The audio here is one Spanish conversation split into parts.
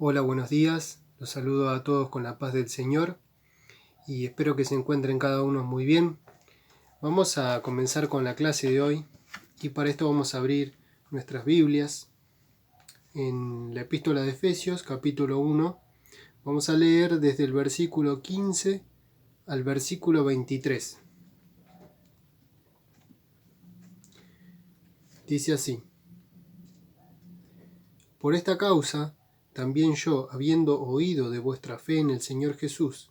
Hola, buenos días. Los saludo a todos con la paz del Señor y espero que se encuentren cada uno muy bien. Vamos a comenzar con la clase de hoy y para esto vamos a abrir nuestras Biblias en la Epístola de Efesios, capítulo 1. Vamos a leer desde el versículo 15 al versículo 23. Dice así: Por esta causa, también yo, habiendo oído de vuestra fe en el Señor Jesús,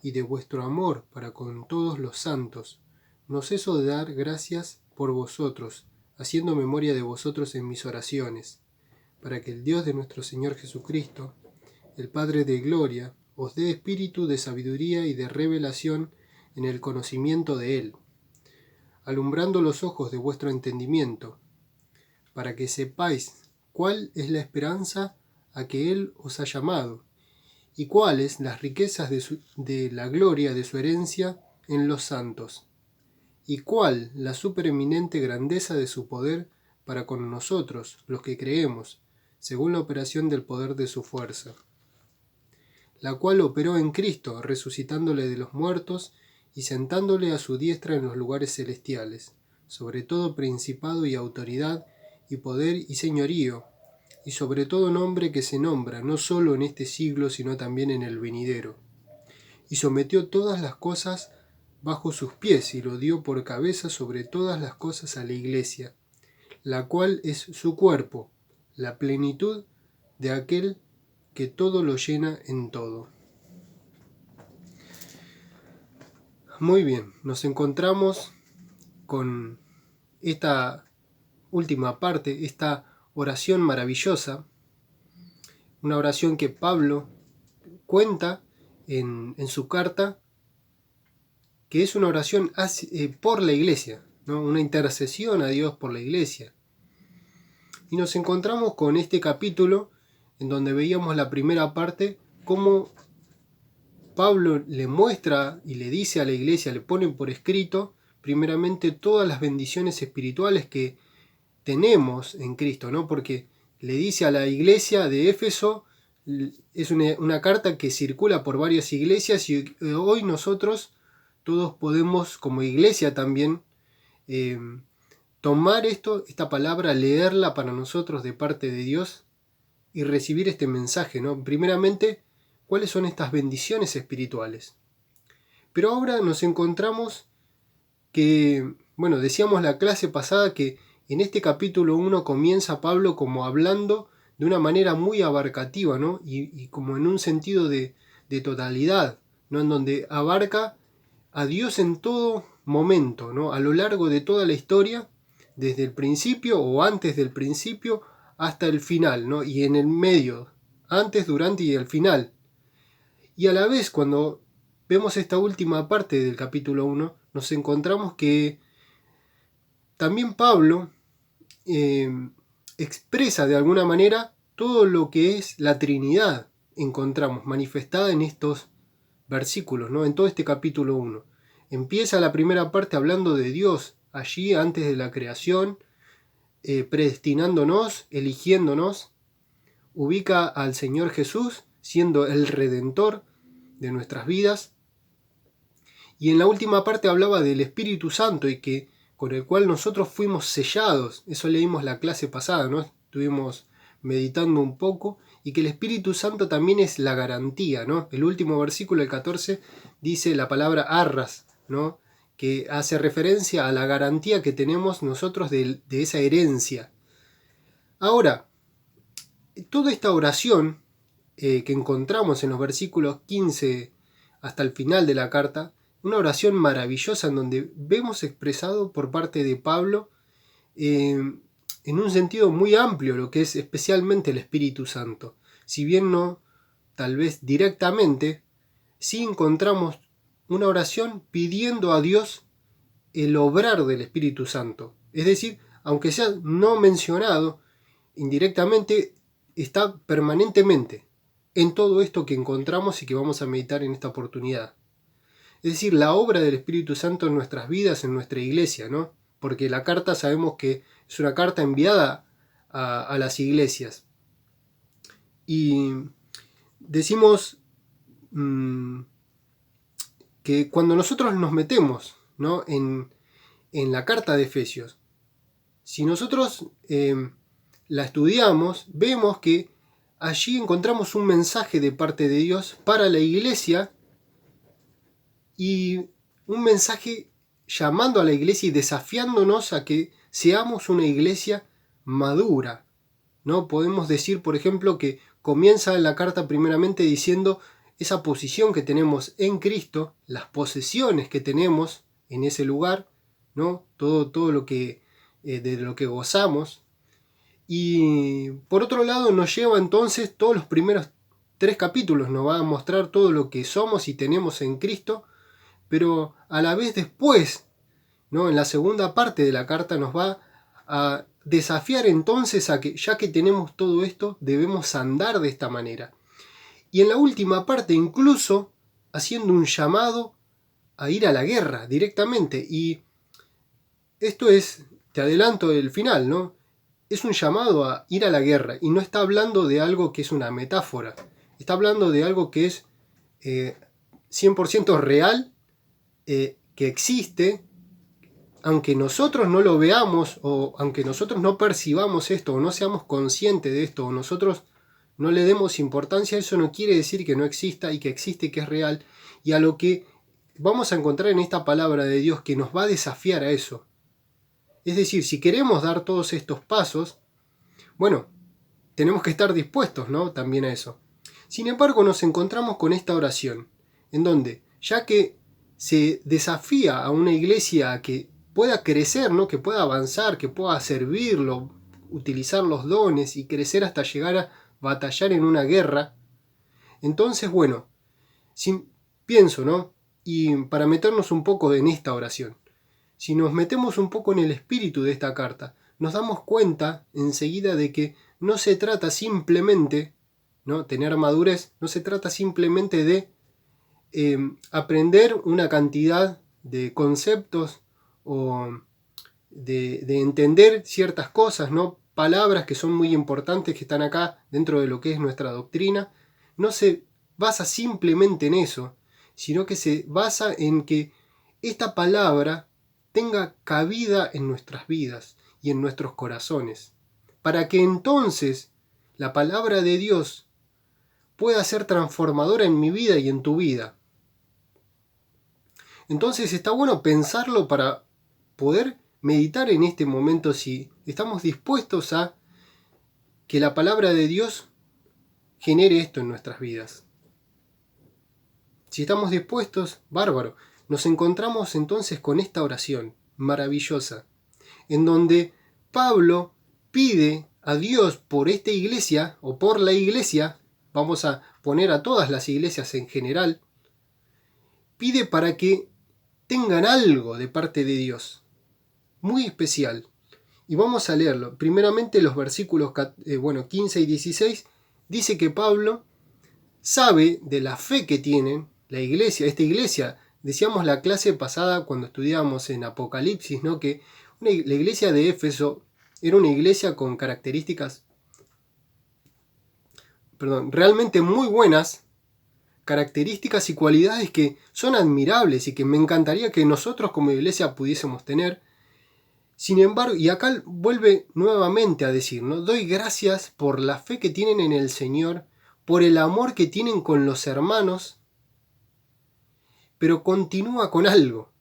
y de vuestro amor para con todos los santos, no ceso de dar gracias por vosotros, haciendo memoria de vosotros en mis oraciones, para que el Dios de nuestro Señor Jesucristo, el Padre de gloria, os dé espíritu de sabiduría y de revelación en el conocimiento de Él, alumbrando los ojos de vuestro entendimiento, para que sepáis cuál es la esperanza a que Él os ha llamado, y cuáles las riquezas de la gloria de su herencia en los santos, y cuál la supereminente grandeza de su poder para con nosotros, los que creemos, según la operación del poder de su fuerza, la cual operó en Cristo, resucitándole de los muertos y sentándole a su diestra en los lugares celestiales, sobre todo principado y autoridad y poder y señorío, y sobre todo nombre que se nombra, no solo en este siglo, sino también en el venidero. Y sometió todas las cosas bajo sus pies, y lo dio por cabeza sobre todas las cosas a la Iglesia, la cual es su cuerpo, la plenitud de aquel que todo lo llena en todo. Muy bien, nos encontramos con esta última parte, esta oración maravillosa, una oración que Pablo cuenta en su carta, que es una oración por la iglesia, ¿no? Una intercesión a Dios por la iglesia. Y nos encontramos con este capítulo en donde veíamos la primera parte, cómo Pablo le muestra y le dice a la iglesia, le pone por escrito, primeramente todas las bendiciones espirituales que tenemos en Cristo, ¿no? Porque le dice a la iglesia de Éfeso, es una carta que circula por varias iglesias y hoy nosotros todos podemos como iglesia también tomar esta palabra, leerla para nosotros de parte de Dios y recibir este mensaje, ¿no? Primeramente, ¿cuáles son estas bendiciones espirituales? Pero ahora nos encontramos que, bueno, decíamos la clase pasada que en este capítulo 1 comienza Pablo como hablando de una manera muy abarcativa, ¿no? Y como en un sentido de totalidad, ¿no? En donde abarca a Dios en todo momento, ¿no? A lo largo de toda la historia, desde el principio o antes del principio hasta el final, ¿no? Y en el medio, antes, durante y el final. Y a la vez, cuando vemos esta última parte del capítulo 1, nos encontramos que también Pablo expresa de alguna manera todo lo que es la Trinidad, encontramos manifestada en estos versículos, ¿no? En todo este capítulo 1. Empieza la primera parte hablando de Dios allí antes de la creación, predestinándonos, eligiéndonos, ubica al Señor Jesús siendo el Redentor de nuestras vidas, y en la última parte hablaba del Espíritu Santo y que con el cual nosotros fuimos sellados. Eso leímos la clase pasada, ¿no? Estuvimos meditando un poco, y que el Espíritu Santo también es la garantía, ¿no? El último versículo, el 14, dice la palabra arras, ¿no? Que hace referencia a la garantía que tenemos nosotros de esa herencia. Ahora, toda esta oración que encontramos en los versículos 15 hasta el final de la carta, una oración maravillosa en donde vemos expresado por parte de Pablo en un sentido muy amplio lo que es especialmente el Espíritu Santo. Si bien no tal vez directamente, sí encontramos una oración pidiendo a Dios el obrar del Espíritu Santo. Es decir, aunque sea no mencionado, indirectamente está permanentemente en todo esto que encontramos y que vamos a meditar en esta oportunidad. Es decir, la obra del Espíritu Santo en nuestras vidas, en nuestra iglesia, ¿no? Porque la carta sabemos que es una carta enviada a las iglesias. Y decimos que cuando nosotros nos metemos, ¿no?, en la carta de Efesios, si nosotros la estudiamos, vemos que allí encontramos un mensaje de parte de Dios para la iglesia y un mensaje llamando a la iglesia y desafiándonos a que seamos una iglesia madura, ¿no? Podemos decir, por ejemplo, que comienza la carta primeramente diciendo esa posición que tenemos en Cristo, las posesiones que tenemos en ese lugar, ¿no? Todo lo que, de lo que gozamos. Y por otro lado nos lleva entonces todos los primeros 3 capítulos, nos va a mostrar todo lo que somos y tenemos en Cristo, pero a la vez después, ¿no?, en la segunda parte de la carta nos va a desafiar entonces a que, ya que tenemos todo esto, debemos andar de esta manera. Y en la última parte incluso haciendo un llamado a ir a la guerra directamente. Y esto es, te adelanto el final, ¿no? Es un llamado a ir a la guerra y no está hablando de algo que es una metáfora. Está hablando de algo que es 100% real, que existe, aunque nosotros no lo veamos o aunque nosotros no percibamos esto o no seamos conscientes de esto o nosotros no le demos importancia, eso no quiere decir que no exista y que existe, que es real, y a lo que vamos a encontrar en esta palabra de Dios que nos va a desafiar a eso. Es decir, si queremos dar todos estos pasos, bueno, tenemos que estar dispuestos, ¿no?, también a eso. Sin embargo, nos encontramos con esta oración, en donde, ya que se desafía a una iglesia a que pueda crecer, ¿no?, que pueda avanzar, que pueda servirlo, utilizar los dones y crecer hasta llegar a batallar en una guerra, entonces, bueno, pienso, ¿no?, y para meternos un poco en esta oración, si nos metemos un poco en el espíritu de esta carta, nos damos cuenta enseguida de que no se trata simplemente, ¿no?, tener madurez, no se trata simplemente de aprender una cantidad de conceptos o de entender ciertas cosas, ¿no?, palabras que son muy importantes que están acá dentro de lo que es nuestra doctrina. No se basa simplemente en eso, sino que se basa en que esta palabra tenga cabida en nuestras vidas y en nuestros corazones, para que entonces la palabra de Dios pueda ser transformadora en mi vida y en tu vida. Entonces está bueno pensarlo para poder meditar en este momento si estamos dispuestos a que la palabra de Dios genere esto en nuestras vidas. Si estamos dispuestos, bárbaro. Nos encontramos entonces con esta oración maravillosa, en donde Pablo pide a Dios por esta iglesia, o por la iglesia, vamos a poner a todas las iglesias en general, pide para que tengan algo de parte de Dios, muy especial. Y vamos a leerlo. Primeramente los versículos 15 y 16, dice que Pablo sabe de la fe que tienen la iglesia, esta iglesia. Decíamos la clase pasada cuando estudiábamos en Apocalipsis, ¿no?, que la iglesia de Éfeso era una iglesia con características, realmente muy buenas, características y cualidades que son admirables y que me encantaría que nosotros como iglesia pudiésemos tener. Sin embargo, y acá vuelve nuevamente a decir, ¿no?, doy gracias por la fe que tienen en el Señor, por el amor que tienen con los hermanos, pero continúa con algo,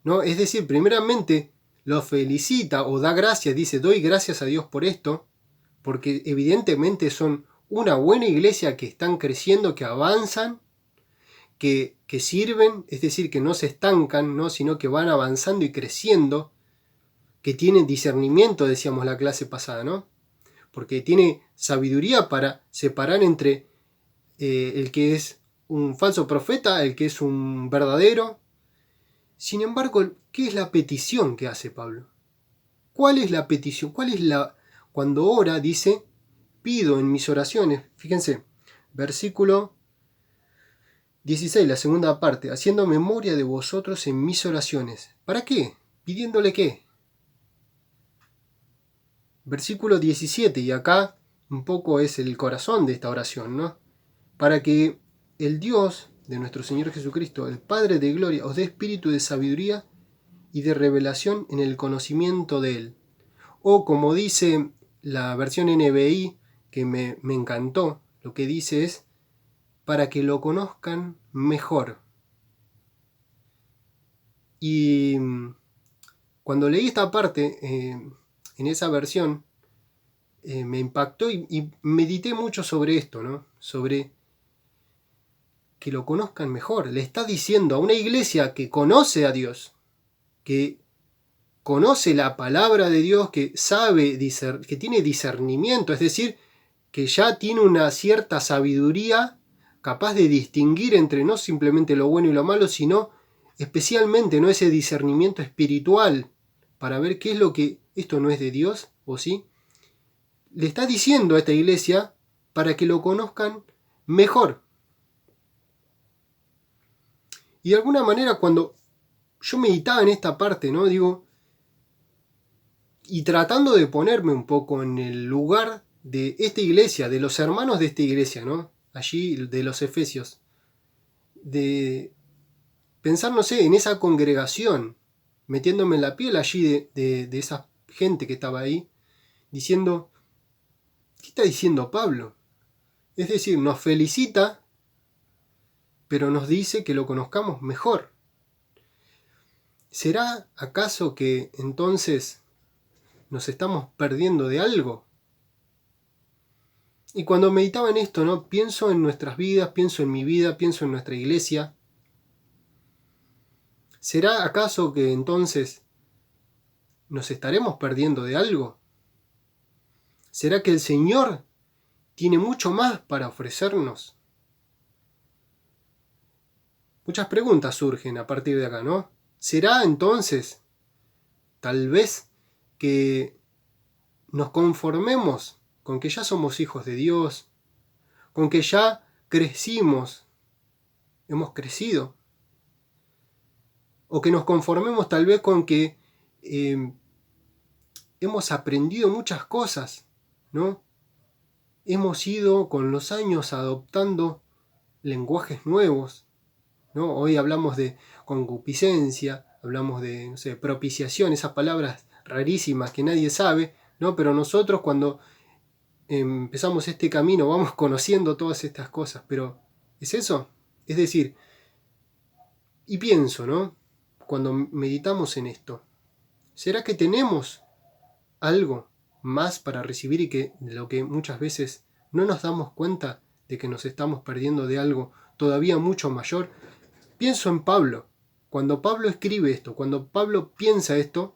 ¿no? Es decir, primeramente los felicita o da gracias, dice, doy gracias a Dios por esto, porque evidentemente son una buena iglesia que están creciendo, que avanzan, que sirven, es decir, que no se estancan, ¿no?, sino que van avanzando y creciendo, que tienen discernimiento, decíamos la clase pasada, ¿no?, porque tiene sabiduría para separar entre el que es un falso profeta, el que es un verdadero. Sin embargo, ¿qué es la petición que hace Pablo? ¿Cuál es la petición? Cuando ora, dice, pido en mis oraciones, fíjense, versículo 16, la segunda parte, haciendo memoria de vosotros en mis oraciones. ¿Para qué? ¿Pidiéndole qué? Versículo 17, y acá un poco es el corazón de esta oración, ¿no? para que el Dios de nuestro Señor Jesucristo, el Padre de gloria, os dé espíritu de sabiduría y de revelación en el conocimiento de Él. O como dice la versión NBI, que me encantó, lo que dice es, para que lo conozcan mejor. Y cuando leí esta parte en esa versión, me impactó y medité mucho sobre esto, ¿no? Sobre que lo conozcan mejor. Le está diciendo a una iglesia que conoce a Dios, que conoce la palabra de Dios, que sabe, que tiene discernimiento, es decir, que ya tiene una cierta sabiduría capaz de distinguir entre no simplemente lo bueno y lo malo, sino especialmente no ese discernimiento espiritual para ver qué es lo que esto no es de Dios, o sí. Le está diciendo a esta iglesia para que lo conozcan mejor. Y de alguna manera cuando yo meditaba en esta parte, ¿no? Digo, y tratando de ponerme un poco en el lugar de esta iglesia, de los hermanos de esta iglesia, ¿no? Allí de los Efesios, de pensar, no sé, en esa congregación, metiéndome en la piel allí de esa gente que estaba ahí, diciendo, ¿qué está diciendo Pablo? Es decir, nos felicita, pero nos dice que lo conozcamos mejor. ¿Será acaso que entonces nos estamos perdiendo de algo? Y cuando meditaba en esto, ¿no? Pienso en nuestras vidas, pienso en mi vida, pienso en nuestra iglesia. ¿Será acaso que entonces nos estaremos perdiendo de algo? ¿Será que el Señor tiene mucho más para ofrecernos? Muchas preguntas surgen a partir de acá, ¿no? ¿Será entonces, tal vez, que nos conformemos con que ya somos hijos de Dios, con que ya crecimos, hemos crecido? O que nos conformemos tal vez con que hemos aprendido muchas cosas, ¿no? Hemos ido con los años adoptando lenguajes nuevos, ¿no? Hoy hablamos de concupiscencia, hablamos de, no sé, propiciación, esas palabras rarísimas que nadie sabe, ¿no? Pero nosotros cuando empezamos este camino vamos conociendo todas estas cosas, pero ¿es eso? Es decir, y pienso, ¿no? Cuando meditamos en esto, ¿será que tenemos algo más para recibir y que de lo que muchas veces no nos damos cuenta de que nos estamos perdiendo de algo todavía mucho mayor? Pienso en Pablo. Cuando Pablo escribe esto, cuando Pablo piensa esto,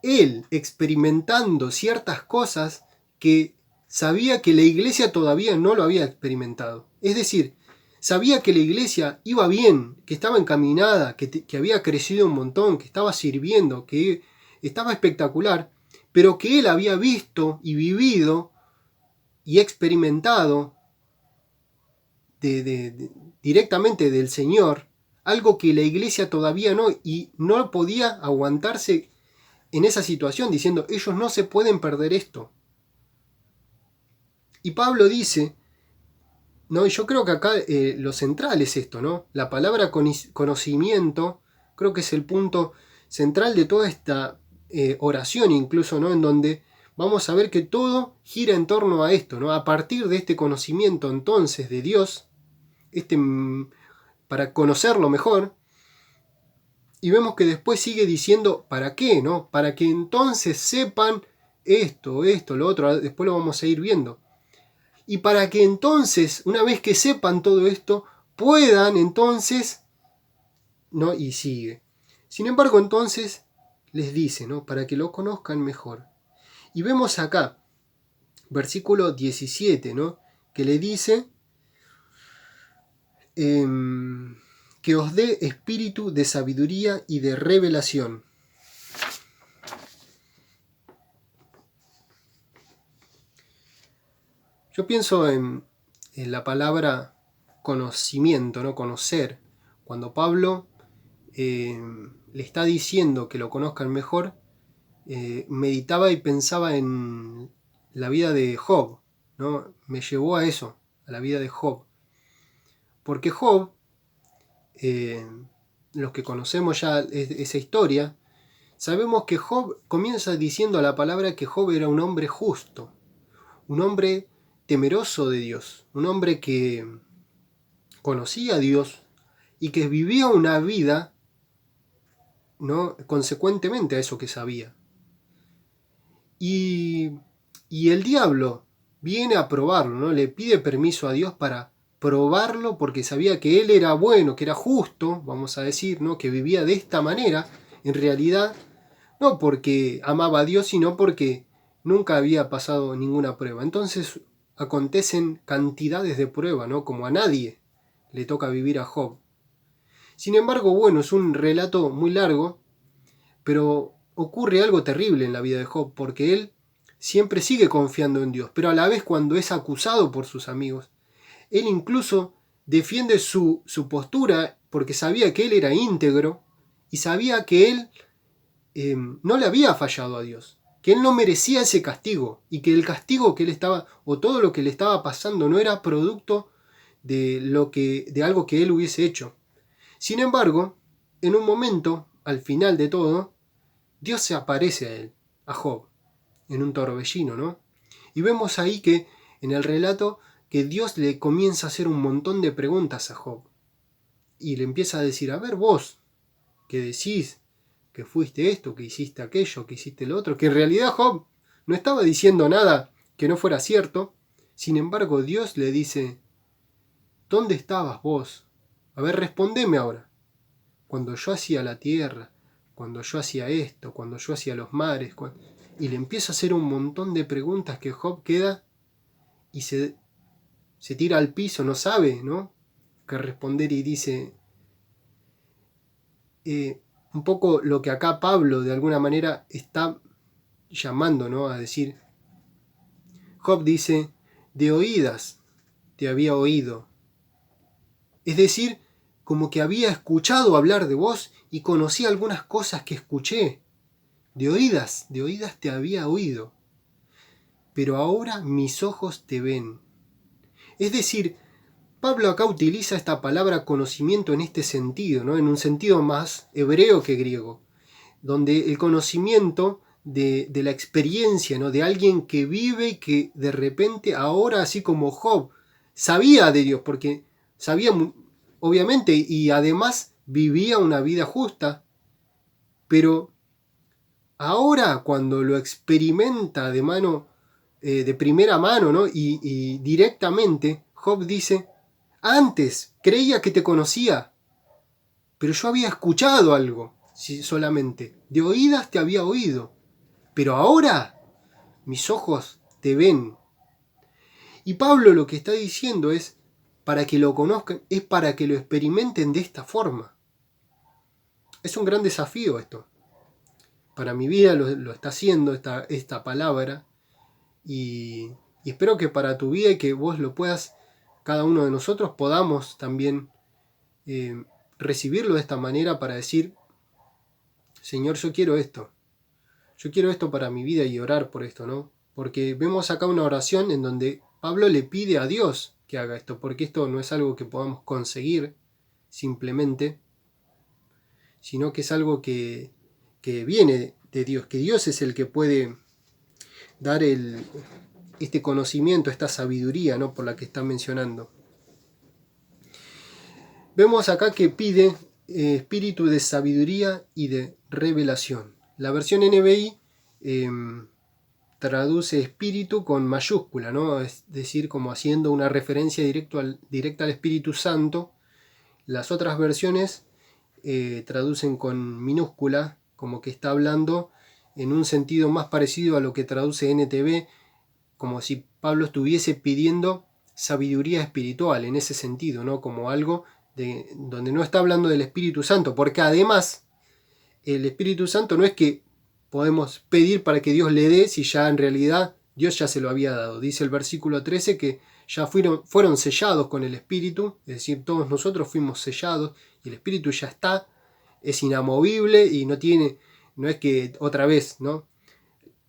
él experimentando ciertas cosas que sabía que la iglesia todavía no lo había experimentado. Es decir, sabía que la iglesia iba bien, que estaba encaminada, que había crecido un montón, que estaba sirviendo, que estaba espectacular, pero que él había visto y vivido y experimentado directamente del Señor, algo que la iglesia todavía no, y no podía aguantarse en esa situación, diciendo, ellos no se pueden perder esto. Y Pablo dice, ¿no? Y yo creo que acá lo central es esto, ¿no? La palabra conocimiento, creo que es el punto central de toda esta oración, incluso, ¿no? En donde vamos a ver que todo gira en torno a esto, ¿no? A partir de este conocimiento entonces de Dios, para conocerlo mejor, y vemos que después sigue diciendo ¿para qué? ¿No? Para que entonces sepan esto, lo otro, después lo vamos a ir viendo. Y para que entonces, una vez que sepan todo esto, puedan entonces, ¿no? Y sigue. Sin embargo, entonces les dice, ¿no? Para que lo conozcan mejor. Y vemos acá, versículo 17, ¿no? Que le dice que os dé espíritu de sabiduría y de revelación. Yo pienso en la palabra conocimiento, ¿no? Conocer. Cuando Pablo le está diciendo que lo conozcan mejor, meditaba y pensaba en la vida de Job, ¿no? Me llevó a eso, a la vida de Job. Porque Job, los que conocemos ya esa historia, sabemos que Job comienza diciendo a la palabra que Job era un hombre justo, un hombre temeroso de Dios, un hombre que conocía a Dios y que vivía una vida, ¿no?, consecuentemente a eso que sabía. Y el diablo viene a probarlo, ¿no? Le pide permiso a Dios para probarlo porque sabía que él era bueno, que era justo, vamos a decir, ¿no?, que vivía de esta manera, en realidad, no porque amaba a Dios, sino porque nunca había pasado ninguna prueba. Entonces acontecen cantidades de pruebas, ¿no?, como a nadie le toca vivir a Job. Sin embargo, bueno, es un relato muy largo, pero ocurre algo terrible en la vida de Job, porque él siempre sigue confiando en Dios, pero a la vez cuando es acusado por sus amigos, él incluso defiende su postura porque sabía que él era íntegro y sabía que él no le había fallado a Dios, que él no merecía ese castigo y que el castigo que él estaba, o todo lo que le estaba pasando, no era producto de algo que él hubiese hecho. Sin embargo, en un momento, al final de todo, Dios se aparece a él, a Job, en un torbellino, ¿no? Y vemos ahí que, en el relato, que Dios le comienza a hacer un montón de preguntas a Job. Y le empieza a decir, a ver vos, que decís que fuiste esto, que hiciste aquello, que hiciste lo otro, que en realidad Job no estaba diciendo nada que no fuera cierto. Sin embargo, Dios le dice, ¿dónde estabas vos? A ver, respondeme ahora. Cuando yo hacía la tierra, cuando yo hacía esto, cuando yo hacía los mares, y le empieza a hacer un montón de preguntas que Job queda y se tira al piso, no sabe, ¿no?, qué responder, y dice un poco lo que acá Pablo de alguna manera está llamando, ¿no?, a decir. Job dice, de oídas te había oído. Es decir, como que había escuchado hablar de vos y conocía algunas cosas que escuché. De oídas te había oído. Pero ahora mis ojos te ven. Es decir, Pablo acá utiliza esta palabra conocimiento en este sentido, ¿no?, en un sentido más hebreo que griego, donde el conocimiento de la experiencia, ¿no?, de alguien que vive y que de repente ahora, así como Job, sabía de Dios, porque sabía obviamente y además vivía una vida justa, pero ahora cuando lo experimenta de primera mano, ¿no?, y directamente, Job dice, antes creía que te conocía, pero yo había escuchado algo, solamente, de oídas te había oído, pero ahora mis ojos te ven. Y Pablo lo que está diciendo es, para que lo conozcan, es para que lo experimenten de esta forma. Es un gran desafío esto. Para mi vida lo está haciendo esta palabra, y espero que para tu vida y que vos lo puedas, cada uno de nosotros podamos también recibirlo de esta manera para decir, Señor, yo quiero esto para mi vida y orar por esto, ¿no? Porque vemos acá una oración en donde Pablo le pide a Dios que haga esto, porque esto no es algo que podamos conseguir simplemente, sino que es algo que viene de Dios, que Dios es el que puede dar este conocimiento, esta sabiduría, ¿no?, por la que está mencionando. Vemos acá que pide espíritu de sabiduría y de revelación. La versión NBI traduce espíritu con mayúscula, ¿no?, es decir, como haciendo una referencia directa al Espíritu Santo. Las otras versiones traducen con minúscula, como que está hablando en un sentido más parecido a lo que traduce NTV, como si Pablo estuviese pidiendo sabiduría espiritual en ese sentido, ¿no?, como algo donde no está hablando del Espíritu Santo, porque además el Espíritu Santo no es que podemos pedir para que Dios le dé si ya en realidad Dios ya se lo había dado. Dice el versículo 13 que ya fueron sellados con el Espíritu, es decir, todos nosotros fuimos sellados y el Espíritu ya está, es inamovible y no es que otra vez, ¿no?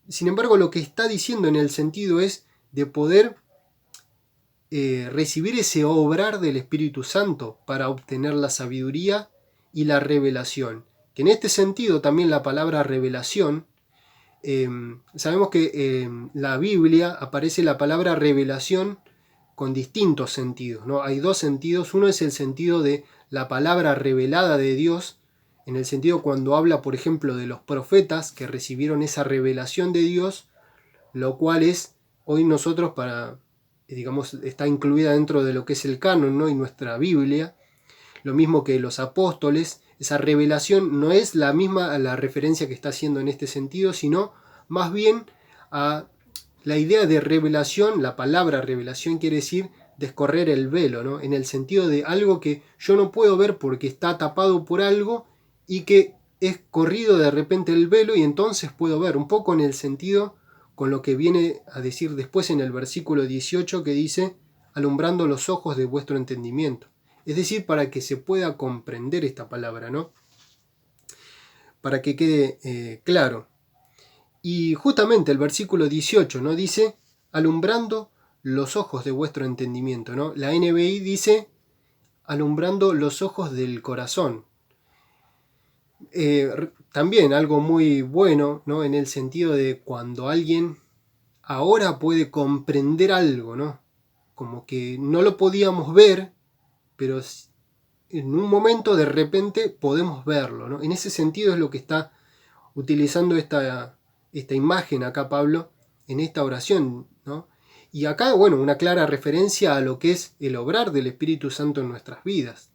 Sin embargo, lo que está diciendo en el sentido es de poder recibir ese obrar del Espíritu Santo para obtener la sabiduría y la revelación. Que en este sentido también la palabra revelación, sabemos que en la Biblia aparece la palabra revelación con distintos sentidos, ¿no? Hay dos sentidos. Uno es el sentido de la palabra revelada de Dios, en el sentido cuando habla, por ejemplo, de los profetas que recibieron esa revelación de Dios, lo cual es hoy nosotros digamos, está incluida dentro de lo que es el canon, ¿no? Y nuestra Biblia, lo mismo que los apóstoles. Esa revelación no es la misma la referencia que está haciendo en este sentido, sino más bien a la idea de revelación. La palabra revelación quiere decir descorrer el velo, ¿no? En el sentido de algo que yo no puedo ver porque está tapado por algo y que es corrido de repente el velo y entonces puedo ver, un poco en el sentido con lo que viene a decir después en el versículo 18 que dice, alumbrando los ojos de vuestro entendimiento. Es decir, para que se pueda comprender esta palabra, ¿no? Para que quede claro. Y justamente el versículo 18, ¿no? Dice, alumbrando los ojos de vuestro entendimiento, ¿no? La NBI dice, alumbrando los ojos del corazón. También algo muy bueno, ¿no? En el sentido de cuando alguien ahora puede comprender algo, ¿no? Como que no lo podíamos ver, pero en un momento de repente podemos verlo, ¿no? En ese sentido es lo que está utilizando esta imagen acá Pablo en esta oración, ¿no? Y acá, bueno, una clara referencia a lo que es el obrar del Espíritu Santo en nuestras vidas.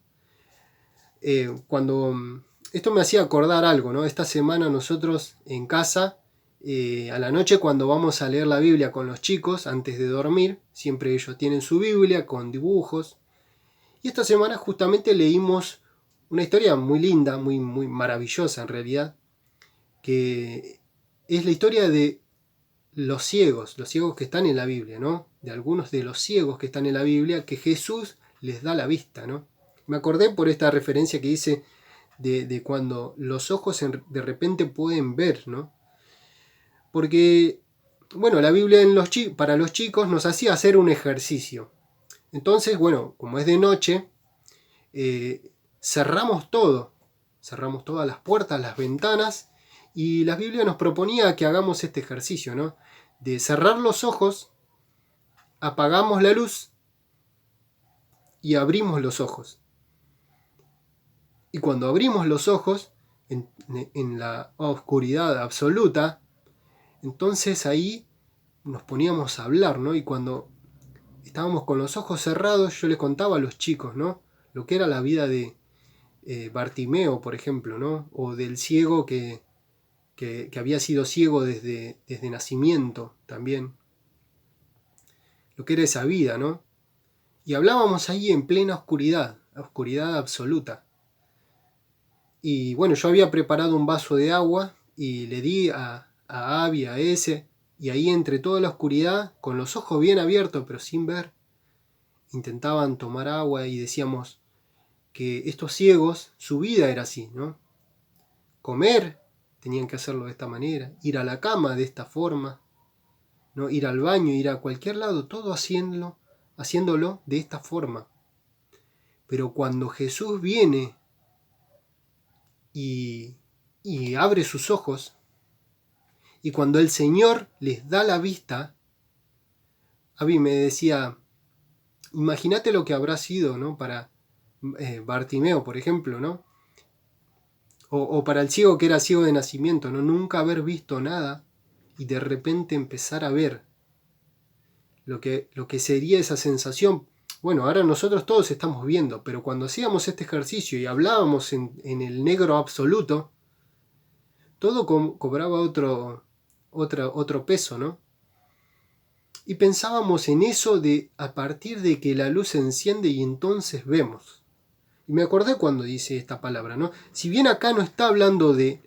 Esto me hacía acordar algo, ¿no? Esta semana nosotros en casa, a la noche cuando vamos a leer la Biblia con los chicos, antes de dormir, siempre ellos tienen su Biblia con dibujos. Y esta semana justamente leímos una historia muy linda, muy, muy maravillosa en realidad, que es la historia de los ciegos que están en la Biblia, ¿no? De algunos de los ciegos que están en la Biblia, que Jesús les da la vista, ¿no? Me acordé por esta referencia que hice de cuando los ojos de repente pueden ver, ¿no? Porque, bueno, la Biblia para los chicos nos hacía hacer un ejercicio. Entonces, bueno, como es de noche, cerramos todas las puertas, las ventanas, y la Biblia nos proponía que hagamos este ejercicio, ¿no? De cerrar los ojos, apagamos la luz y abrimos los ojos. Y cuando abrimos los ojos, en la oscuridad absoluta, entonces ahí nos poníamos a hablar, ¿no? Y cuando estábamos con los ojos cerrados, yo les contaba a los chicos, ¿no? Lo que era la vida de Bartimeo, por ejemplo, ¿no? O del ciego que había sido ciego desde nacimiento también. Lo que era esa vida, ¿no? Y hablábamos ahí en plena oscuridad absoluta. Y bueno, yo había preparado un vaso de agua y le di a Abby, a ese, y ahí entre toda la oscuridad, con los ojos bien abiertos pero sin ver, intentaban tomar agua y decíamos que estos ciegos, su vida era así, ¿no? Comer, tenían que hacerlo de esta manera, ir a la cama de esta forma, ¿no? Ir al baño, ir a cualquier lado, todo haciéndolo de esta forma. Pero cuando Jesús viene y abre sus ojos, y cuando el Señor les da la vista, Abby me decía, imagínate lo que habrá sido, ¿no? Para Bartimeo, por ejemplo, ¿no? O para el ciego que era ciego de nacimiento, ¿no? Nunca haber visto nada y de repente empezar a ver lo que sería esa sensación. Bueno, ahora nosotros todos estamos viendo, pero cuando hacíamos este ejercicio y hablábamos en el negro absoluto, todo cobraba otro peso, ¿no? Y pensábamos en eso de a partir de que la luz se enciende y entonces vemos. Y me acordé cuando dice esta palabra, ¿no? Si bien acá no está hablando de,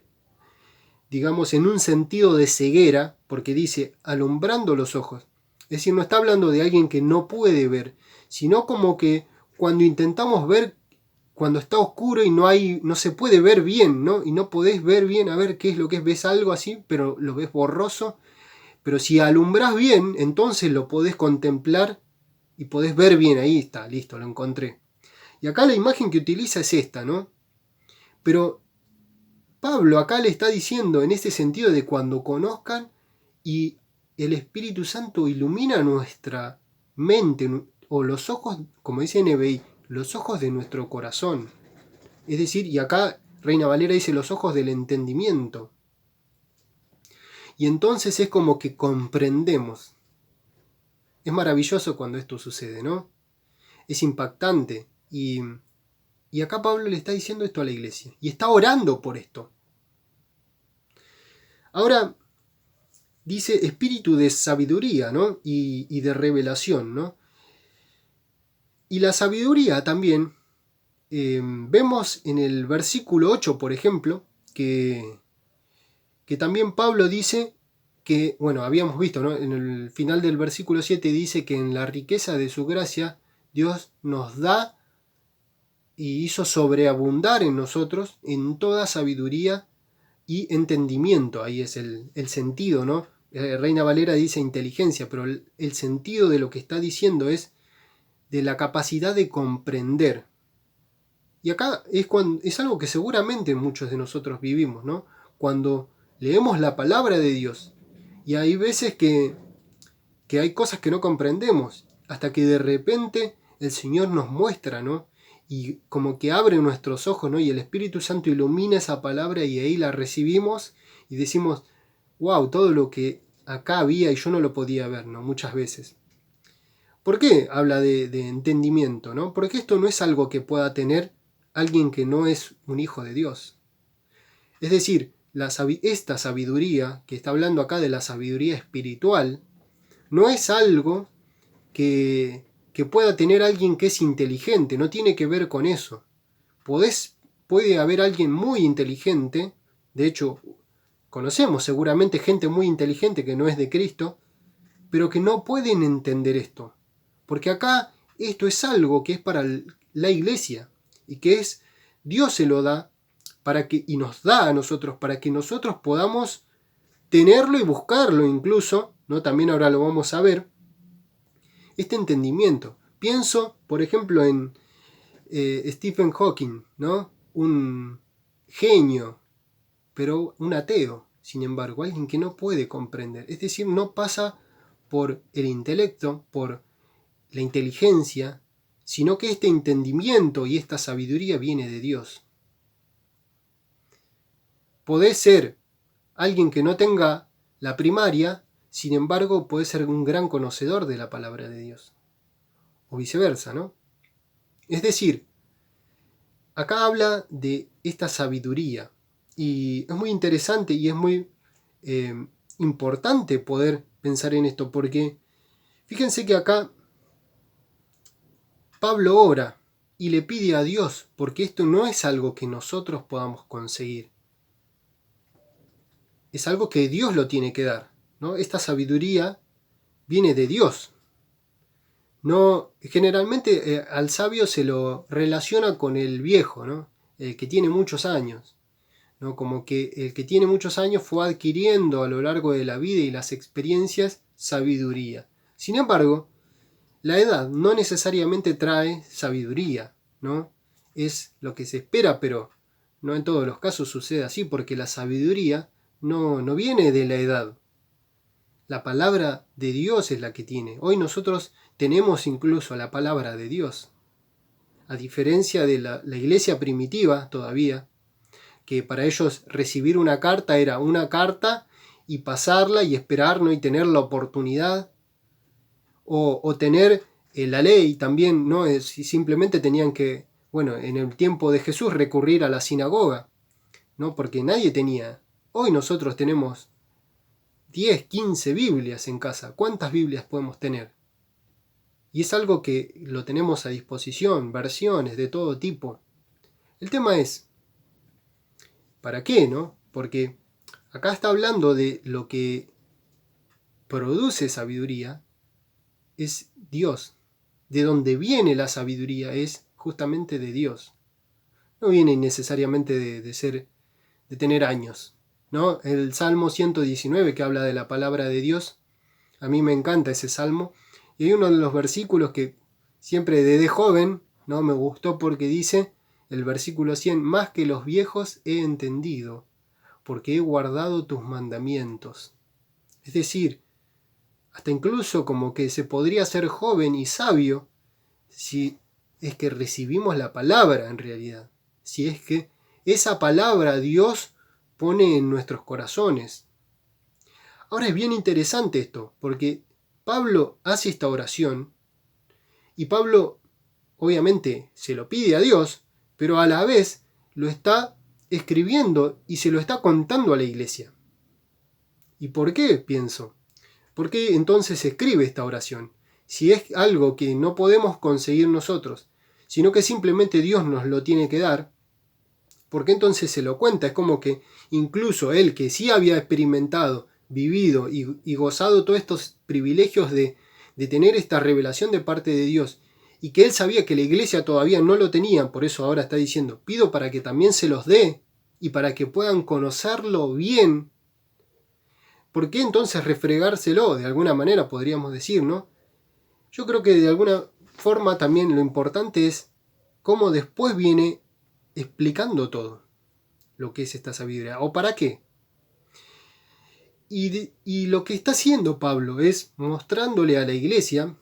digamos, en un sentido de ceguera, porque dice alumbrando los ojos. Es decir, no está hablando de alguien que no puede ver, sino como que cuando intentamos ver, cuando está oscuro y no se puede ver bien, ¿no? Y no podés ver bien a ver qué es lo que es, ves algo así, pero lo ves borroso. Pero si alumbrás bien, entonces lo podés contemplar y podés ver bien, ahí está, listo, lo encontré. Y acá la imagen que utiliza es esta, ¿no? Pero Pablo acá le está diciendo en este sentido de cuando conozcan y el Espíritu Santo ilumina nuestra mente o los ojos, como dice NBI, los ojos de nuestro corazón. Es decir, y acá Reina Valera dice los ojos del entendimiento. Y entonces es como que comprendemos. Es maravilloso cuando esto sucede, ¿no? Es impactante. Y acá Pablo le está diciendo esto a la iglesia. Y está orando por esto. Ahora, dice espíritu de sabiduría, ¿no? Y de revelación, ¿no? Y la sabiduría también, vemos en el versículo 8, por ejemplo, que también Pablo dice que, bueno, habíamos visto, ¿no? En el final del versículo 7 dice que en la riqueza de su gracia Dios nos da y hizo sobreabundar en nosotros en toda sabiduría y entendimiento. Ahí es el sentido, ¿no? Reina Valera dice inteligencia, pero el sentido de lo que está diciendo es de la capacidad de comprender. Y acá es algo que seguramente muchos de nosotros vivimos, ¿no? Cuando leemos la palabra de Dios y hay veces que hay cosas que no comprendemos, hasta que de repente el Señor nos muestra, ¿no? Y como que abre nuestros ojos, ¿no? Y el Espíritu Santo ilumina esa palabra y ahí la recibimos y decimos, wow, todo lo que acá había y yo no lo podía ver, ¿no? Muchas veces. ¿Por qué habla de entendimiento, ¿no? Porque esto no es algo que pueda tener alguien que no es un hijo de Dios. Es decir, esta sabiduría, que está hablando acá de la sabiduría espiritual, no es algo que pueda tener alguien que es inteligente, no tiene que ver con eso. Puede haber alguien muy inteligente, de hecho, conocemos seguramente gente muy inteligente que no es de Cristo, pero que no pueden entender esto. Porque acá esto es algo que es para la iglesia y que es Dios se lo da y nos da a nosotros para que nosotros podamos tenerlo y buscarlo incluso, ¿no? También ahora lo vamos a ver, este entendimiento. Pienso, por ejemplo, en Stephen Hawking, ¿no? Un genio, pero un ateo, sin embargo, alguien que no puede comprender. Es decir, no pasa por el intelecto, por la inteligencia, sino que este entendimiento y esta sabiduría viene de Dios. Podés ser alguien que no tenga la primaria, sin embargo, puede ser un gran conocedor de la palabra de Dios. O viceversa, ¿no? Es decir, acá habla de esta sabiduría. Y es muy interesante y es muy importante poder pensar en esto, porque fíjense que acá Pablo ora y le pide a Dios, porque esto no es algo que nosotros podamos conseguir. Es algo que Dios lo tiene que dar, ¿no? Esta sabiduría viene de Dios. No, generalmente al sabio se lo relaciona con el viejo, ¿no? El que tiene muchos años, ¿no? Como que el que tiene muchos años fue adquiriendo a lo largo de la vida y las experiencias sabiduría. Sin embargo, la edad no necesariamente trae sabiduría, ¿no? Es lo que se espera, pero no en todos los casos sucede así, porque la sabiduría no viene de la edad. La palabra de Dios es la que tiene. Hoy nosotros tenemos incluso la palabra de Dios. A diferencia de la iglesia primitiva todavía, que para ellos recibir una carta era una carta y pasarla y esperar, ¿no? Y tener la oportunidad. O tener la ley también, ¿no? Simplemente tenían que, bueno, en el tiempo de Jesús recurrir a la sinagoga, ¿no? Porque nadie tenía. Hoy nosotros tenemos 10, 15 Biblias en casa. ¿Cuántas Biblias podemos tener? Y es algo que lo tenemos a disposición, versiones de todo tipo. El tema es, ¿para qué, no? Porque acá está hablando de lo que produce sabiduría, es Dios. De donde viene la sabiduría es justamente de Dios. No viene necesariamente de tener años, ¿no? El Salmo 119 que habla de la palabra de Dios, a mí me encanta ese salmo, Y hay uno de los versículos que siempre desde joven, ¿no?, me gustó porque dice, el versículo 100, más que los viejos he entendido, porque he guardado tus mandamientos. Es decir, hasta incluso como que se podría ser joven y sabio si es que recibimos la palabra en realidad, si es que esa palabra Dios pone en nuestros corazones. Ahora es bien interesante esto, porque Pablo hace esta oración y Pablo obviamente se lo pide a Dios, pero a la vez lo está escribiendo y se lo está contando a la iglesia. ¿Y por qué? Pienso. ¿Por qué entonces se escribe esta oración? Si es algo que no podemos conseguir nosotros, sino que simplemente Dios nos lo tiene que dar, ¿por qué entonces se lo cuenta? Es como que incluso él, que sí había experimentado, vivido y gozado todos estos privilegios de tener esta revelación de parte de Dios, y que él sabía que la iglesia todavía no lo tenía, por eso ahora está diciendo, pido para que también se los dé, y para que puedan conocerlo bien. ¿Por qué entonces refregárselo? De alguna manera podríamos decir, ¿no? Yo creo que de alguna forma también lo importante es cómo después viene explicando todo lo que es esta sabiduría, o para qué. Y lo que está haciendo Pablo es mostrándole a la iglesia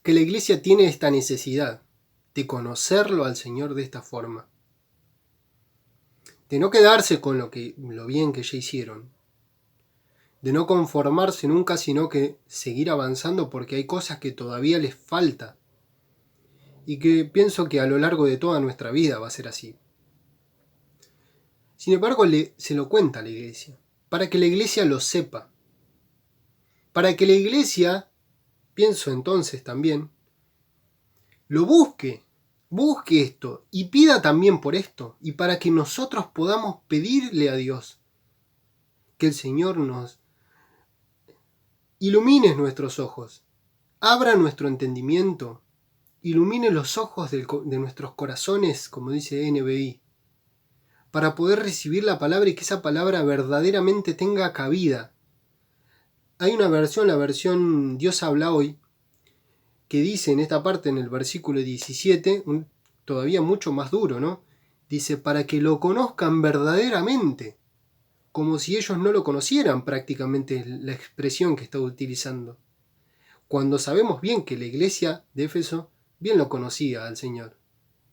que la iglesia tiene esta necesidad de conocerlo al Señor de esta forma, de no quedarse con lo bien que ya hicieron, de no conformarse nunca, sino que seguir avanzando porque hay cosas que todavía les falta y que pienso que a lo largo de toda nuestra vida va a ser así. Sin embargo, se lo cuenta a la iglesia, para que la iglesia lo sepa, para que la iglesia, pienso entonces también, lo busque esto y pida también por esto, y para que nosotros podamos pedirle a Dios que el Señor nos ilumine nuestros ojos, abra nuestro entendimiento, ilumine los ojos de nuestros corazones, como dice NBI, para poder recibir la palabra y que esa palabra verdaderamente tenga cabida. Hay una versión, la versión Dios habla hoy, que dice en esta parte, en el versículo 17, todavía mucho más duro, ¿no? Dice, para que lo conozcan verdaderamente, como si ellos no lo conocieran, prácticamente la expresión que está utilizando. Cuando sabemos bien que la iglesia de Éfeso bien lo conocía al Señor,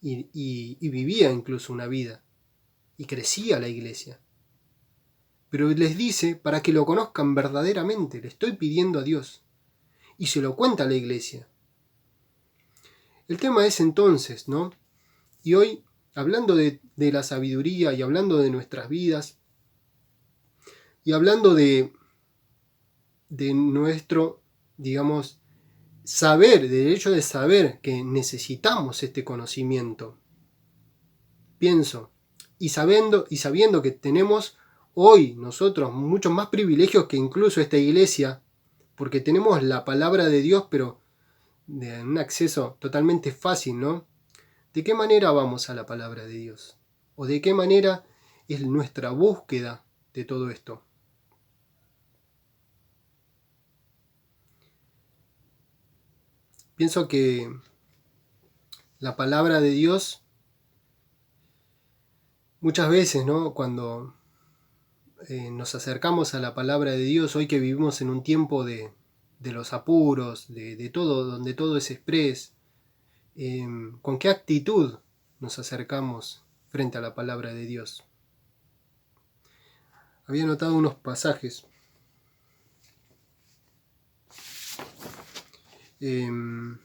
y vivía incluso una vida, y crecía la iglesia. Pero les dice, para que lo conozcan verdaderamente, le estoy pidiendo a Dios, y se lo cuenta a la iglesia. El tema es entonces, ¿no? Y hoy, hablando de la sabiduría y hablando de nuestras vidas, y hablando de nuestro, digamos, saber, del hecho de saber que necesitamos este conocimiento, pienso, y sabiendo que tenemos hoy nosotros muchos más privilegios que incluso esta iglesia, porque tenemos la palabra de Dios, pero de un acceso totalmente fácil, ¿no? ¿De qué manera vamos a la palabra de Dios? ¿O de qué manera es nuestra búsqueda de todo esto? Pienso que la palabra de Dios, muchas veces, ¿no?, cuando nos acercamos a la palabra de Dios, hoy que vivimos en un tiempo de los apuros, de todo, donde todo es express, ¿con qué actitud nos acercamos frente a la palabra de Dios? Había notado unos pasajes. ¿De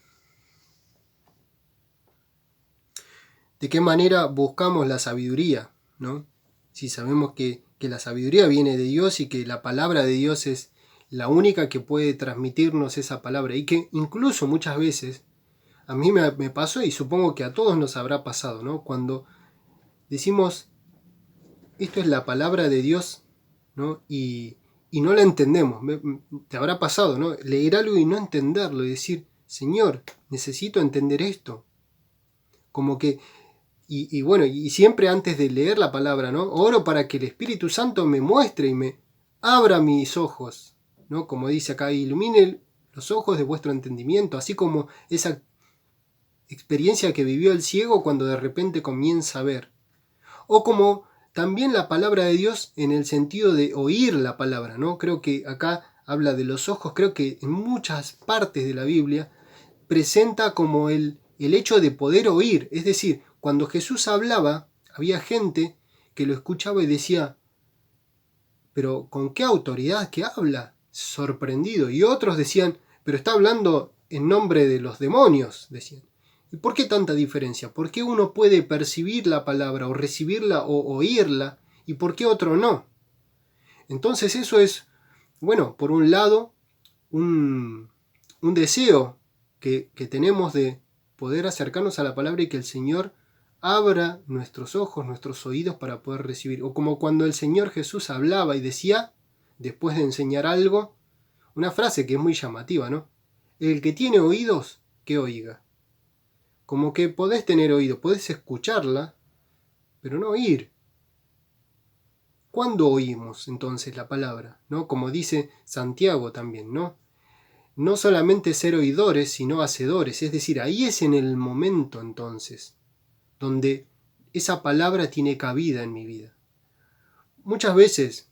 qué manera buscamos la sabiduría, ¿no? Si sabemos que la sabiduría viene de Dios y que la palabra de Dios es la única que puede transmitirnos esa palabra, y que incluso muchas veces a mí me pasó, y supongo que a todos nos habrá pasado, ¿no?, cuando decimos esto es la palabra de Dios, ¿no?, y no la entendemos. Te habrá pasado, ¿no?, leer algo y no entenderlo, y decir, Señor, necesito entender esto. Como que Y bueno, y siempre antes de leer la palabra, ¿no? Oro para que el Espíritu Santo me muestre y me abra mis ojos, ¿no? Como dice acá, ilumine los ojos de vuestro entendimiento, así como esa experiencia que vivió el ciego cuando de repente comienza a ver. O como también la palabra de Dios en el sentido de oír la palabra, ¿no? Creo que acá habla de los ojos, creo que en muchas partes de la Biblia presenta como el hecho de poder oír. Es decir, cuando Jesús hablaba, había gente que lo escuchaba y decía, pero ¿con qué autoridad que habla? Sorprendido. Y otros decían, pero está hablando en nombre de los demonios, decían. ¿Y por qué tanta diferencia? ¿Por qué uno puede percibir la palabra o recibirla o oírla y por qué otro no? Entonces eso es, bueno, por un lado, un deseo que tenemos de poder acercarnos a la palabra y que el Señor abra nuestros ojos, nuestros oídos para poder recibir. O como cuando el Señor Jesús hablaba y decía, después de enseñar algo, una frase que es muy llamativa, ¿no? El que tiene oídos, que oiga. Como que podés tener oído, podés escucharla, pero no oír. ¿Cuándo oímos entonces la palabra? ¿No? Como dice Santiago también, ¿no? No solamente ser oidores, sino hacedores. Es decir, ahí es en el momento entonces donde esa palabra tiene cabida en mi vida. Muchas veces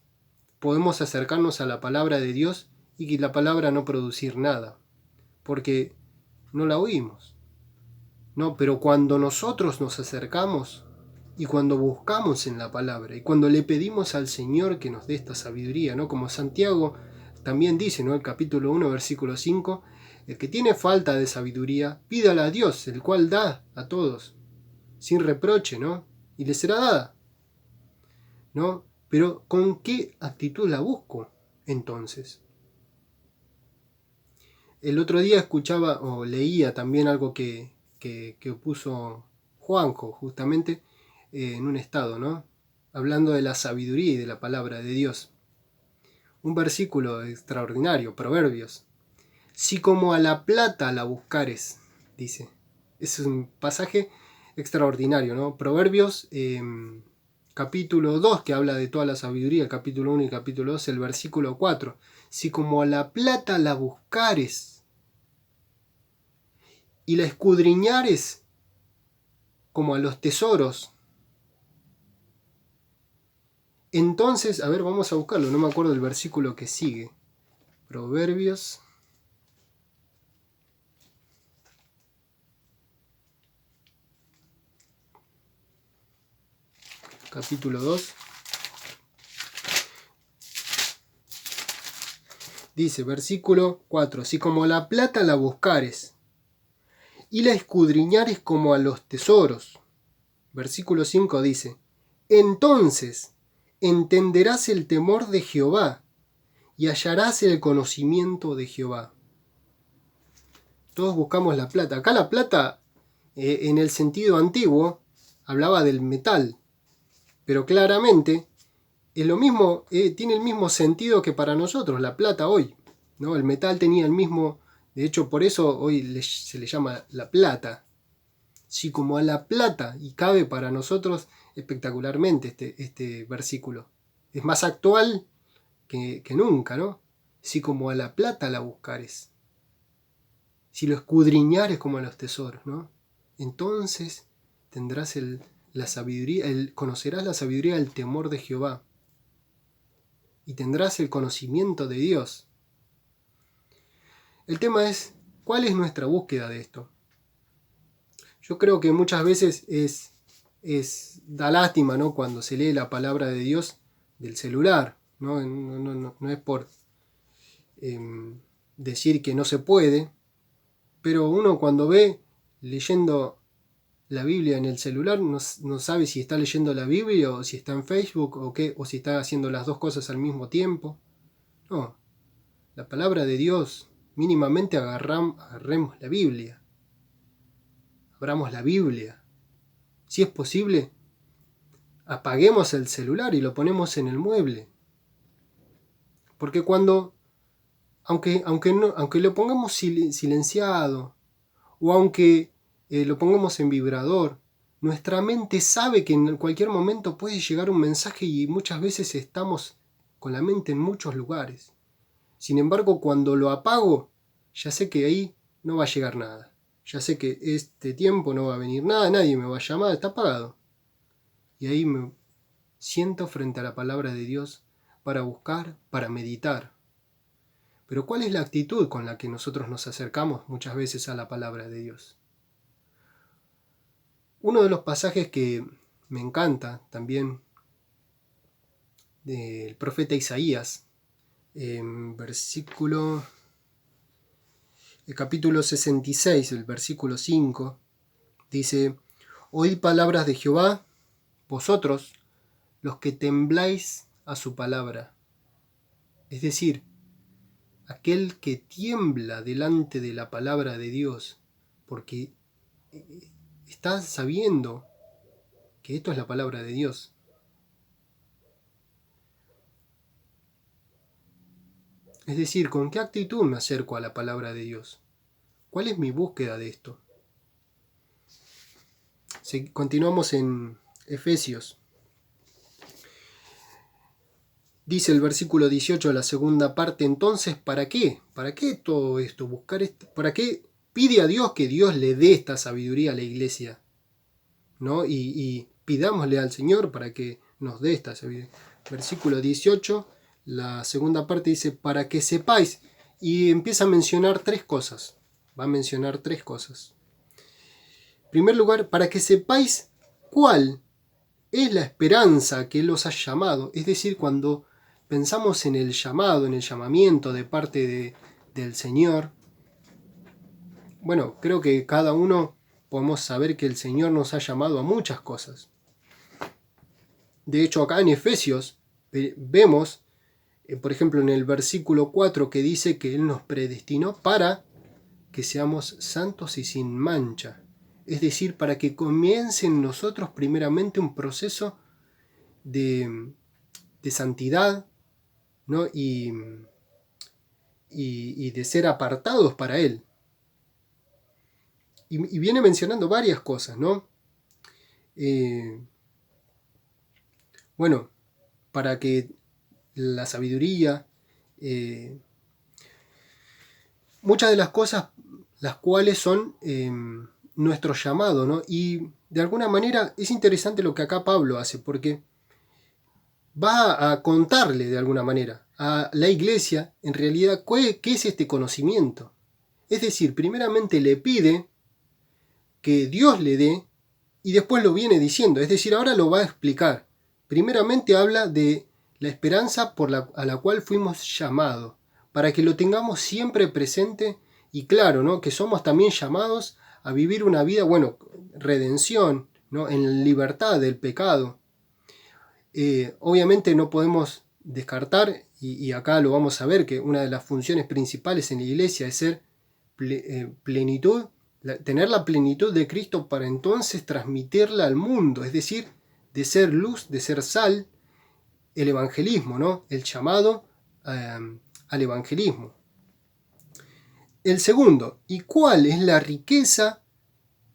podemos acercarnos a la palabra de Dios y que la palabra no producir nada, porque no la oímos. No, pero cuando nosotros nos acercamos y cuando buscamos en la palabra y cuando le pedimos al Señor que nos dé esta sabiduría, ¿no? Como Santiago también dice, ¿no? El capítulo 1, versículo 5, el que tiene falta de sabiduría, pídala a Dios, el cual da a todos, sin reproche, ¿no? Y le será dada, ¿no? Pero ¿con qué actitud la busco entonces? El otro día escuchaba o leía también algo que puso Juanjo, justamente, en un estado, ¿no? Hablando de la sabiduría y de la palabra de Dios. Un versículo extraordinario, Proverbios. Si como a la plata la buscares, dice. Es un pasaje extraordinario, ¿no? Proverbios, capítulo 2, que habla de toda la sabiduría, capítulo 1 y capítulo 2, el versículo 4. Si como a la plata la buscares y la escudriñares como a los tesoros, entonces, a ver, vamos a buscarlo, no me acuerdo del versículo que sigue. Proverbios. Capítulo 2. Dice, versículo 4. Si como a la plata la buscares y la escudriñares como a los tesoros. Versículo 5 dice, entonces entenderás el temor de Jehová y hallarás el conocimiento de Jehová. Todos buscamos la plata. Acá la plata, en el sentido antiguo, hablaba del metal, pero claramente es lo mismo, tiene el mismo sentido que para nosotros, la plata hoy, ¿no? El metal tenía el mismo, de hecho por eso hoy se le llama la plata. Si como a la plata, y cabe para nosotros espectacularmente este versículo. Es más actual que nunca, ¿no? Si como a la plata la buscares, si lo escudriñares como a los tesoros, ¿no? Entonces tendrás la sabiduría, conocerás la sabiduría del temor de Jehová y tendrás el conocimiento de Dios. El tema es, ¿cuál es nuestra búsqueda de esto? Yo creo que muchas veces da lástima, ¿no? Cuando se lee la palabra de Dios del celular, ¿no? No es por decir que no se puede, pero uno cuando ve leyendo la Biblia en el celular no sabe si está leyendo la Biblia o si está en Facebook o si está haciendo las dos cosas al mismo tiempo. No, la palabra de Dios, mínimamente agarremos la Biblia. Abramos la Biblia. Si es posible, apaguemos el celular y lo ponemos en el mueble. Porque aunque lo pongamos silenciado o aunque lo pongamos en vibrador, nuestra mente sabe que en cualquier momento puede llegar un mensaje y muchas veces estamos con la mente en muchos lugares. Sin embargo, cuando lo apago, ya sé que ahí no va a llegar nada. Ya sé que este tiempo no va a venir nada, nadie me va a llamar, está apagado. Y ahí me siento frente a la palabra de Dios para buscar, para meditar. Pero ¿cuál es la actitud con la que nosotros nos acercamos muchas veces a la palabra de Dios? Uno de los pasajes que me encanta también del profeta Isaías, en el capítulo 66, el versículo 5, dice: Oíd palabras de Jehová, vosotros, los que tembláis a su palabra. Es decir, aquel que tiembla delante de la palabra de Dios, porque está sabiendo que esto es la palabra de Dios. Es decir, ¿con qué actitud me acerco a la palabra de Dios? ¿Cuál es mi búsqueda de esto? Continuamos en Efesios. Dice el versículo 18, la segunda parte: entonces, ¿para qué? ¿Para qué todo esto? ¿Para qué pide a Dios que Dios le dé esta sabiduría a la iglesia? ¿No? Y pidámosle al Señor para que nos dé esta sabiduría. Versículo 18, la segunda parte dice: para que sepáis. Y empieza a mencionar tres cosas. Va a mencionar tres cosas. En primer lugar, para que sepáis cuál es la esperanza que Él os ha llamado. Es decir, cuando pensamos en el llamado, en el llamamiento de parte del Señor, bueno, creo que cada uno podemos saber que el Señor nos ha llamado a muchas cosas. De hecho, acá en Efesios vemos, por ejemplo, en el versículo 4, que dice que Él nos predestinó para que seamos santos y sin mancha. Es decir, para que comience en nosotros primeramente un proceso de santidad, ¿no? y de ser apartados para Él. Y viene mencionando varias cosas, ¿no? Bueno, para que la sabiduría, muchas de las cosas, las cuales son nuestro llamado, ¿no? Y de alguna manera es interesante lo que acá Pablo hace, porque va a contarle de alguna manera a la iglesia, en realidad, qué es este conocimiento. Es decir, primeramente le pide que Dios le dé, y después lo viene diciendo. Es decir, ahora lo va a explicar. Primeramente habla de la esperanza a la cual fuimos llamados, para que lo tengamos siempre presente y claro, ¿no? Que somos también llamados a vivir una vida, bueno, redención, ¿no? En libertad del pecado. Obviamente no podemos descartar, y acá lo vamos a ver, que una de las funciones principales en la iglesia es ser plenitud, tener la plenitud de Cristo para entonces transmitirla al mundo, es decir, de ser luz, de ser sal, el evangelismo, ¿no? El llamado al evangelismo. El segundo, ¿y cuál es la riqueza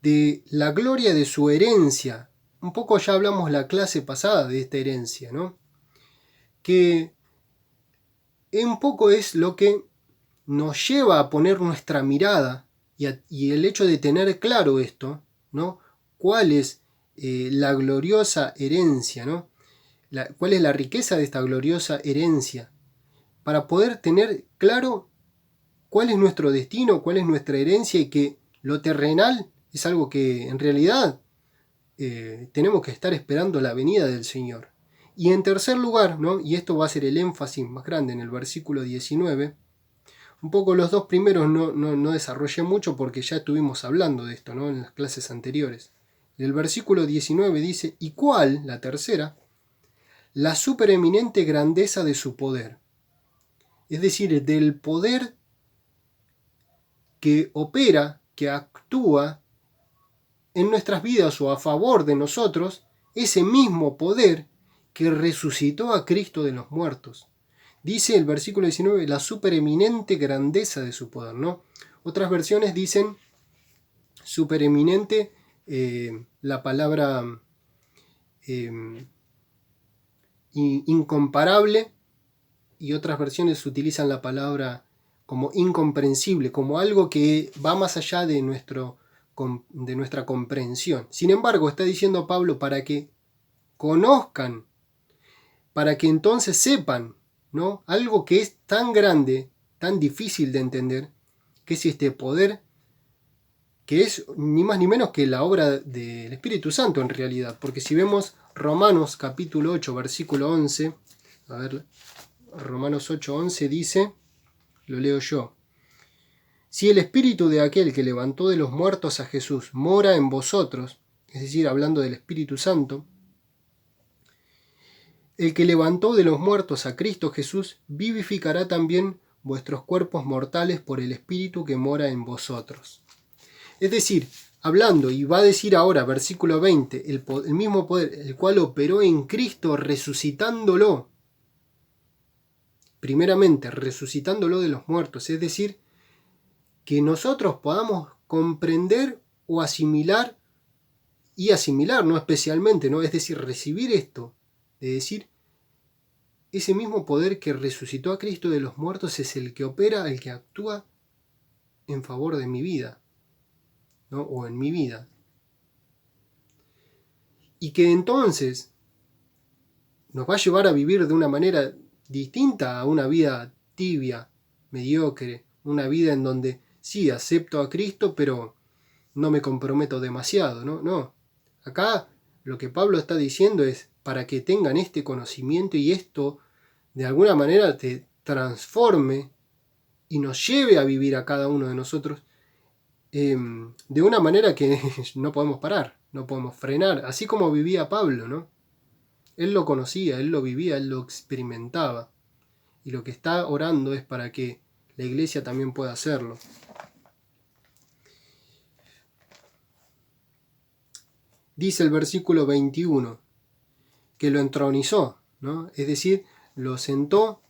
de la gloria de su herencia? Un poco ya hablamos la clase pasada de esta herencia, ¿no? Que un poco es lo que nos lleva a poner nuestra mirada y el hecho de tener claro esto, ¿no? ¿Cuál es la gloriosa herencia, ¿no? ¿Cuál es la riqueza de esta gloriosa herencia? Para poder tener claro cuál es nuestro destino, cuál es nuestra herencia, y que lo terrenal es algo que en realidad tenemos que estar esperando la venida del Señor. Y en tercer lugar, ¿no? Y esto va a ser el énfasis más grande en el versículo 19, un poco los dos primeros no desarrollé mucho porque ya estuvimos hablando de esto, ¿no? En las clases anteriores. El versículo 19 dice: ¿y cuál, la tercera? La supereminente grandeza de su poder. Es decir, del poder que opera, que actúa en nuestras vidas o a favor de nosotros, ese mismo poder que resucitó a Cristo de los muertos. Dice el versículo 19, la supereminente grandeza de su poder, ¿no? Otras versiones dicen supereminente la palabra incomparable, y otras versiones utilizan la palabra como incomprensible, como algo que va más allá de nuestra comprensión. Sin embargo, está diciendo Pablo para que conozcan, para que entonces sepan, ¿no? Algo que es tan grande, tan difícil de entender, que es este poder, que es ni más ni menos que la obra del Espíritu Santo en realidad. Porque si vemos Romanos capítulo 8, versículo 11, a ver, Romanos 8, 11 dice, lo leo yo: si el Espíritu de aquel que levantó de los muertos a Jesús mora en vosotros, es decir, hablando del Espíritu Santo, el que levantó de los muertos a Cristo Jesús vivificará también vuestros cuerpos mortales por el Espíritu que mora en vosotros. Es decir, hablando, y va a decir ahora, versículo 20, el mismo poder, el cual operó en Cristo resucitándolo, primeramente resucitándolo de los muertos, es decir, que nosotros podamos comprender o asimilar, y asimilar, no especialmente, ¿no? Es decir, recibir esto, de decir, ese mismo poder que resucitó a Cristo de los muertos es el que opera, el que actúa en favor de mi vida, ¿no? O en mi vida. Y que entonces nos va a llevar a vivir de una manera distinta a una vida tibia, mediocre, una vida en donde sí acepto a Cristo, pero no me comprometo demasiado, ¿no? No. Acá lo que Pablo está diciendo es para que tengan este conocimiento y esto de alguna manera te transforme y nos lleve a vivir a cada uno de nosotros de una manera que no podemos parar, no podemos frenar, así como vivía Pablo, ¿no? Él lo conocía, él lo vivía, él lo experimentaba. Y lo que está orando es para que la iglesia también pueda hacerlo. Dice el versículo 21, que lo entronizó, ¿no? Es decir, lo sentó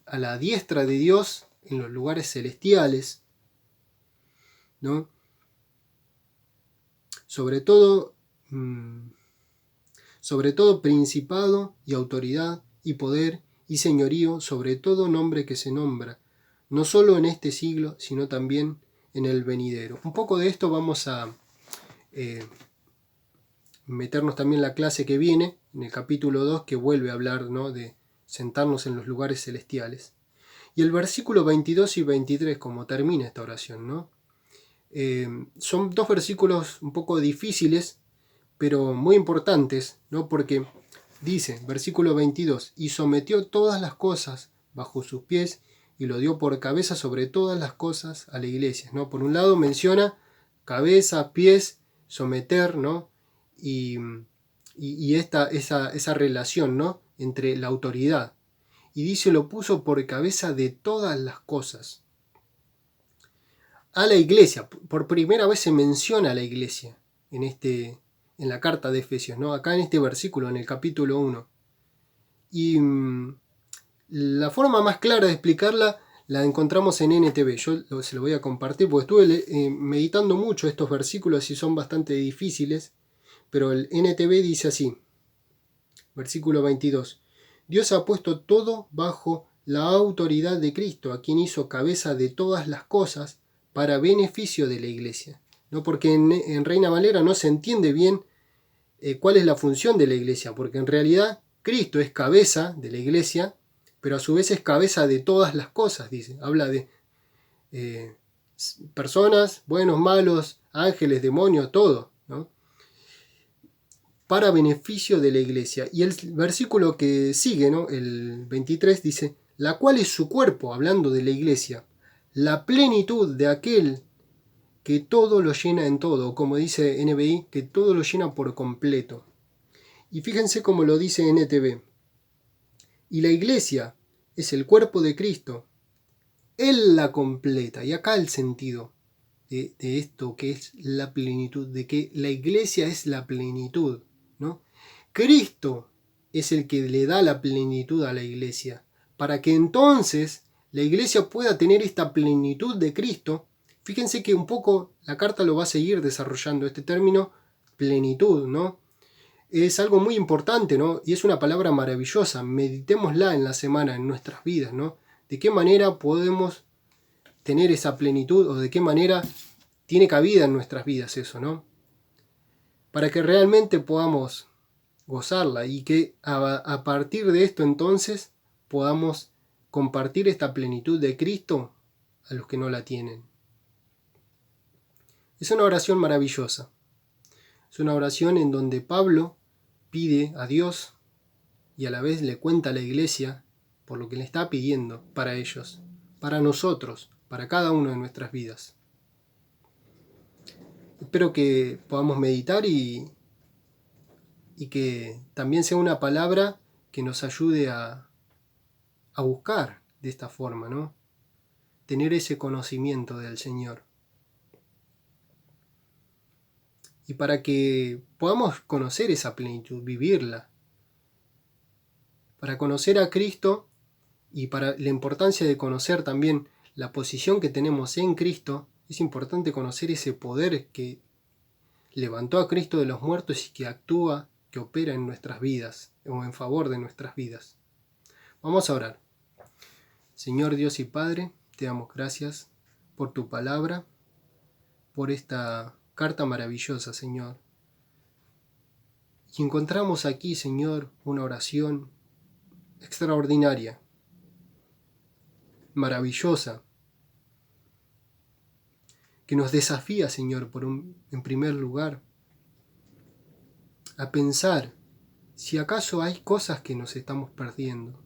a la diestra de Dios en los lugares celestiales, ¿no? Sobre todo principado y autoridad y poder y señorío sobre todo nombre que se nombra, no solo en este siglo, sino también en el venidero. Un poco de esto vamos a meternos también en la clase que viene, en el capítulo 2, que vuelve a hablar, ¿no?, de sentarnos en los lugares celestiales. Y el versículo 22 y 23, como termina esta oración, ¿no? Son dos versículos un poco difíciles, pero muy importantes, ¿no? Porque dice, versículo 22, y sometió todas las cosas bajo sus pies y lo dio por cabeza sobre todas las cosas a la iglesia, ¿no? Por un lado menciona cabeza, pies, someter, ¿no? Y esa relación, ¿no?, entre la autoridad. Y dice, lo puso por cabeza de todas las cosas. A la iglesia, por primera vez se menciona a la iglesia en la carta de Efesios, ¿no? Acá en este versículo, en el capítulo 1. Y la forma más clara de explicarla la encontramos en NTV. Yo se lo voy a compartir porque estuve meditando mucho estos versículos y son bastante difíciles, pero el NTV dice así, versículo 22. Dios ha puesto todo bajo la autoridad de Cristo, a quien hizo cabeza de todas las cosas para beneficio de la iglesia, ¿no? Porque en Reina Valera no se entiende bien cuál es la función de la iglesia, porque en realidad Cristo es cabeza de la iglesia, pero a su vez es cabeza de todas las cosas, dice. Habla de personas, buenos, malos, ángeles, demonios, todo, ¿no? Para beneficio de la iglesia. Y el versículo que sigue, ¿no?, el 23, dice, la cual es su cuerpo, hablando de la iglesia, la plenitud de aquel que todo lo llena en todo, como dice NBI, que todo lo llena por completo. Y fíjense cómo lo dice NTV. Y la iglesia es el cuerpo de Cristo. Él la completa. Y acá el sentido de esto que es la plenitud, de que la iglesia es la plenitud, ¿no? Cristo es el que le da la plenitud a la iglesia, para que entonces la iglesia pueda tener esta plenitud de Cristo Fíjense que un poco la carta lo va a seguir desarrollando, este término plenitud, ¿no? Es algo muy importante, ¿no? Y es una palabra maravillosa. Meditémosla en la semana, en nuestras vidas, ¿no? ¿De qué manera podemos tener esa plenitud o de qué manera tiene cabida en nuestras vidas eso, ¿no? Para que realmente podamos gozarla y que a partir de esto entonces podamos compartir esta plenitud de Cristo a los que no la tienen. Es una oración maravillosa. Es una oración en donde Pablo pide a Dios y a la vez le cuenta a la iglesia por lo que le está pidiendo para ellos, para nosotros, para cada uno de nuestras vidas. Espero que podamos meditar y que también sea una palabra que nos ayude a buscar de esta forma, ¿no? Tener ese conocimiento del Señor. Y para que podamos conocer esa plenitud, vivirla. Para conocer a Cristo y para la importancia de conocer también la posición que tenemos en Cristo, es importante conocer ese poder que levantó a Cristo de los muertos y que actúa, que opera en nuestras vidas o en favor de nuestras vidas. Vamos a orar. Señor Dios y Padre, te damos gracias por tu palabra, por esta carta maravillosa, Señor. Y encontramos aquí, Señor, una oración extraordinaria, maravillosa, que nos desafía, Señor, en primer lugar, a pensar si acaso hay cosas que nos estamos perdiendo.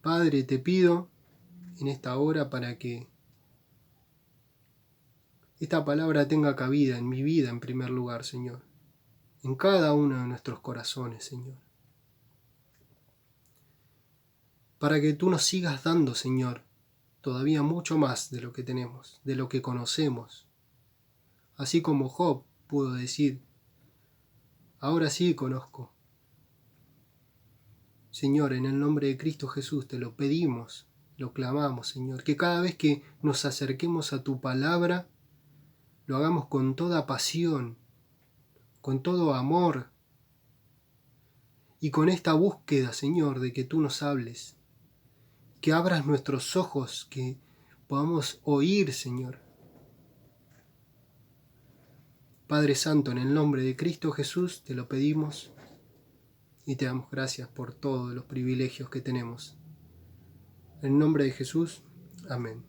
Padre, te pido en esta hora para que esta palabra tenga cabida en mi vida en primer lugar, Señor, en cada uno de nuestros corazones, Señor. Para que tú nos sigas dando, Señor, todavía mucho más de lo que tenemos, de lo que conocemos. Así como Job pudo decir, ahora sí conozco. Señor, en el nombre de Cristo Jesús te lo pedimos, lo clamamos, Señor, que cada vez que nos acerquemos a tu palabra, lo hagamos con toda pasión, con todo amor y con esta búsqueda, Señor, de que tú nos hables, que abras nuestros ojos, que podamos oír, Señor. Padre Santo, en el nombre de Cristo Jesús te lo pedimos y te damos gracias por todos los privilegios que tenemos. En el nombre de Jesús, amén.